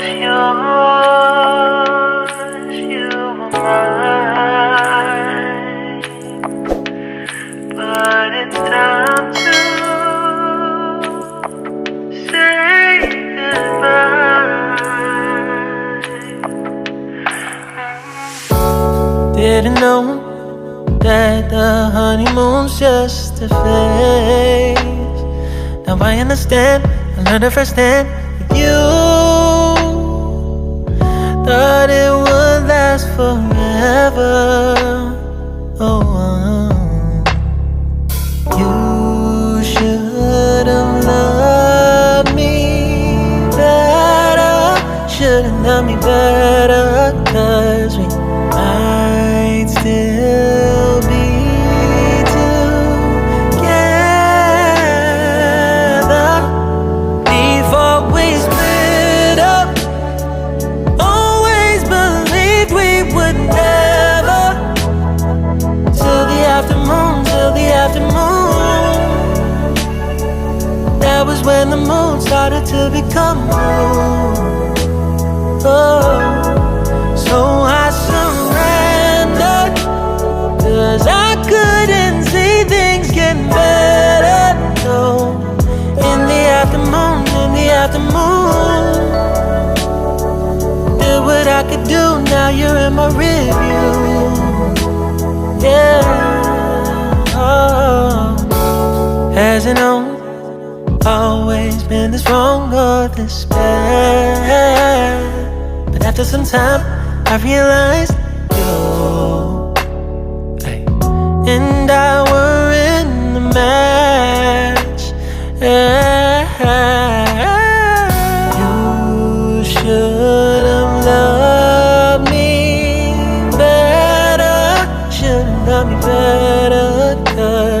was yours, you were mine. But it's time to say goodbye. Didn't know that the honeymoon's just a phase. Now I understand, I learned it firsthand with you. Thought it would last forever. Oh, you should have loved me better. Should have loved me better, 'cause we might still be together before we split up. Always believed we would never. Till the afternoon, till the afternoon. That was when the moon started to become blue. Oh, so I surrendered, 'cause I couldn't see things getting better. No, in the afternoon, in the afternoon. Did what I could do, now you're in my rearview. Yeah, oh. Hasn't always been this wrong or this bad, but after some time I realized you and I were in the match. You should have loved me better. Should have loved me better, 'cause